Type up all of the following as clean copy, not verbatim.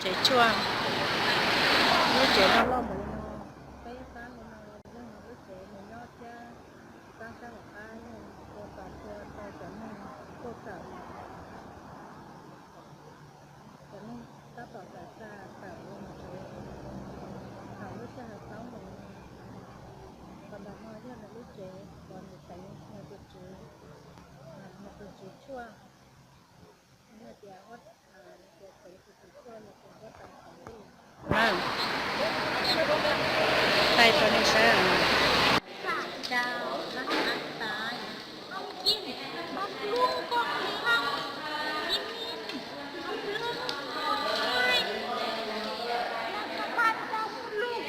chế chua nó chế nó lo mới nó cái sáng nó nó nó chế nó cha sáng sáng ở ai cô toàn mình cô sợ cho nên ta tỏ ra sợ nó lúc cha sáu mình còn đó nói là lúc chế còn một cái một chế chua nó chế hót tayตัวนี้ใช่เจ้ารักษาตายเอากินบักลุงก็มีเอากินเอาเรื่องไม่รัฐบาลเจ้าลูก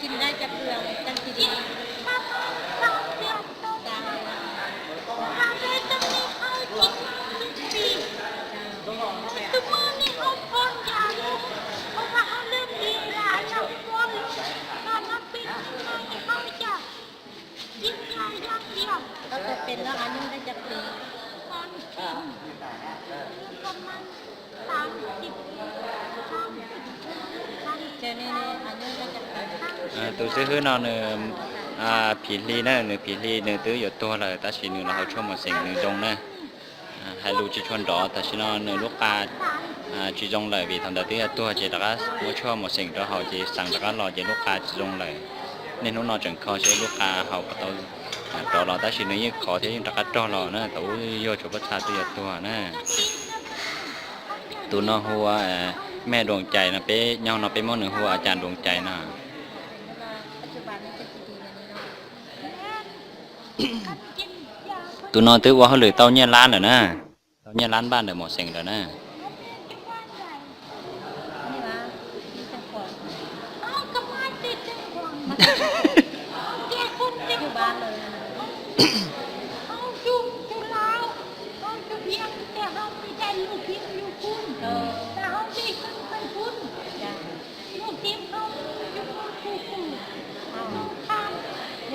กินได้จะเปลืองจังทีเดียวมาเราเดียวต้องการเราได้ต้องมีเอากินปีทุกมื้อนี่เอาพรยาลูกเพราะว่าเขาเริ่มดีแล้วเราพรตอนนั้นเป็นไม่เขาจะกินยาอย่างเดียวก็จะเป็นแล้วอันนี้ได้จะปีตอนกินประมาณ30เจนี่อันนี้ได้จะเป็นตัวซื้อนอนผีลีนะหนึ่งผีลีหนึ่งตื้ออยู่ตัวเลยแต่สิ่งหนึ่งเราชอบมาสิ่งหนึ่งตรงนะให้รู้จีชนดอแต่สิ่งนั้นหนึ่งลูกกาจีจงเลยvì thằng đóตื้อตัวจีตะก็ไม่ชอบมาสิ่งตัวเขาจีสั่งตะก็รอจีลูกกาจีจงเลยnên nó nói chẳng khó chế lúc họ bắt đầu trò lò ta chỉ nói như khó thế nhưng ta trò lò nữa tao vô chỗ bắt xa tôi tua nè tụi nó hùa mẹ đuồng chạy nó bé nhau nó bé món nữa hùa chàng đuồng chạy nè tụi nó tới qua hơi lười tao nha lan rồi nè tao nha lan ban được một sừng rồi nè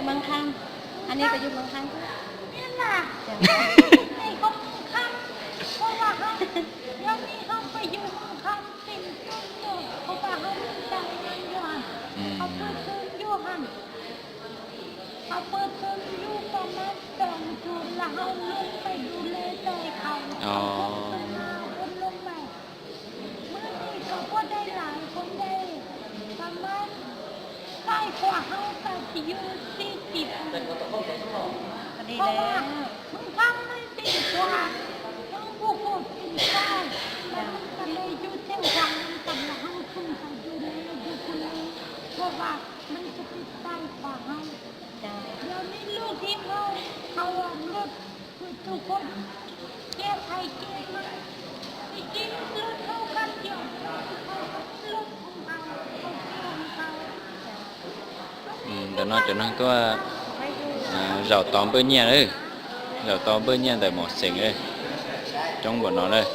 บางครั้งอันนี้ไปอยู่บางครั้งนี่แหละไอ้เขาคำเพราะว่าเขายังมีเขาไปอยู่บางคำสิ่งต้นเดียวเพราะว่าเขาแต่งงานอยู่หันเขาเปิดเทอมอยู่หันเขาเปิดเทอมอยู่ประมาณ2 จุดแล้วเขาลงไปดูแลใจเขาคนลงไปเมื่อนี้เขาก็ได้หลายคนได้ประมาณใกล้กว่าเขาแต่ที่อยู่40เพราะว่ามึงทำไม่ดีกว่ามึงผู้คนกินข้าวแล้วมึงก็เลยอยู่เที่ยวทางนั้นกับเราทุ่มไปดูแลดูคนนี้เพราะว่ามันจะติดใจกว่าเขาเดี๋ยวนี้ลูกที่เขารถทุกคนแก้ไขแก้มาจริงๆรถเข้ากันเดียวเขารถของเขาเขาเที่ยวของเขาđể nó cho nó có rau tóm bơ nhẹ đấy rau tóm bơ nhẹ tại một sừng đây trong của nó đây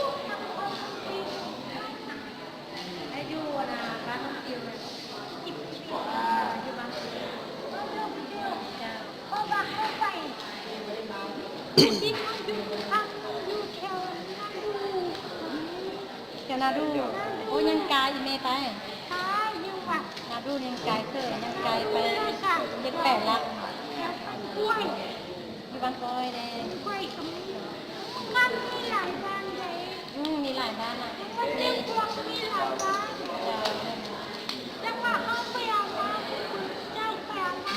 cho nó đu ôi nhân cài gì mê tayนาดูยังไกลเกินยังไกลไปยังแปดละอยู่บ้านก้อยเลยมันมีหลายบ้านเลยมีหลายบ้านอ่ะมีหลายบ้านแต่ว่าเขาไปเอามาเจ้าไปเอามา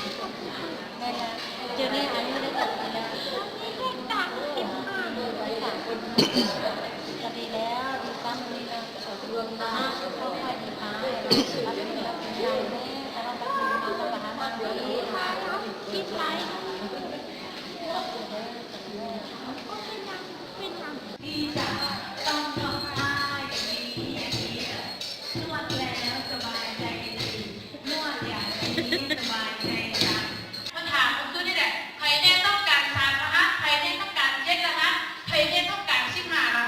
ได้ละเจอนี่อันนี้ได้ตัดไปแล้วนี่ได้ตัด15ได้ตัดก็ดีแล้วดีตั้งนี่นะรวมนะเขาค่อยดีค่ะรับเป็นรับเป็นใจแม่แต่ว่าบัดนี้มาประหารทางนี้คิดไรที่จะต้องทำท่าอย่างนี้นวดแล้วสบายใจดีนวดอย่างนี้สบายใจจังคำถามคือนี่แหละใครเนี่ยต้องการ3นะคะใครเนี่ยต้องการ7นะคะใครเนี่ยต้องการ15นะคะ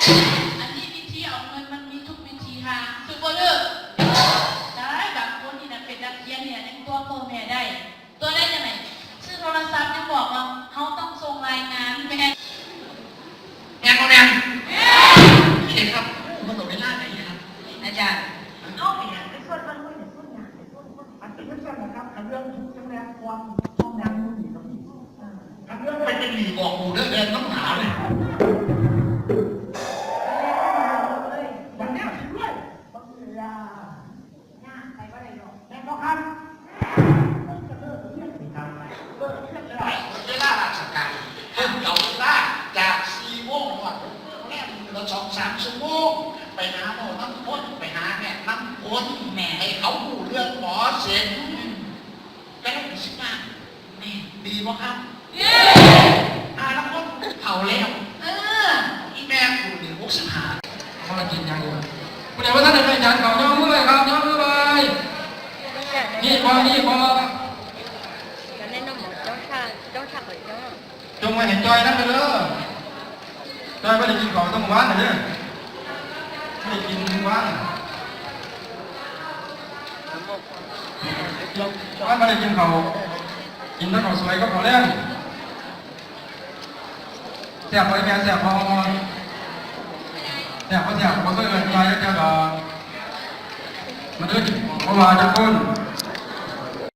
อันนี้วิธีเอาเงินมันมีทุกวิธีค่ะคือบ่เลิกได้บางคนนี่นะเป็นนักเรียนเนี่ยยังตัวพ่อแม่ได้ ตัวได้ยังไงชื่อโทรศัพท์ยังบอกว่าเขาต้องส่งรายงานไปให้แอนโมแนมพี่เด็กครับมันตกในล่าไหนครับอาจารย์เอาไปเนี่ยไปส่วนมันไม่ส่วนงานไปส่วนอันเป็นเรื่องนะครับเรื่องทุกเรื่องแรงความต้องดังนู่นนี่ต้องเรื่องไปเป็นหลีบอกกูเรื่องแรงต้องหาเลยวันนี้ถึงด้วยบางเวลาย่างไปว่าอะไรหรอกแม่พ่อครับเวลาราชการเพิ่งเอาเวลาจาก4 โมงก่อนแม่เรา2-3 ชั่วโมงไปหาหมอน้ำพ้นไปหาแม่น้ำพ้นแม่ให้เขาดูเรื่องหมอเสร็จแล้วเป็นสิบห้าแม่ดีป่ะครับน้ำพ้นเผาแล้วอีแม่กูนี่65เขาละกินยังอยู่คุณเดี๋ยวว่าท่านเป็นอาจารย์เขาย่อมือไปครับย่อมือไปนี่พอcho nên nó một cháu thật rồi cháu จงมาเห็นจอยนั่นไปเลยจอยไม่ได้กินของต้องหวานเลยเนี่ยไม่ได้กินหวานไม่ได้กินเขากินแต่เขาสวยก็เขาเล่นแซ่บไปแม่แซ่บพอแซ่บเพราะแซ่บเพราะเคยเอิญจอยแล้วเจ้าดอกมาด้วยเพราะว่าจะคน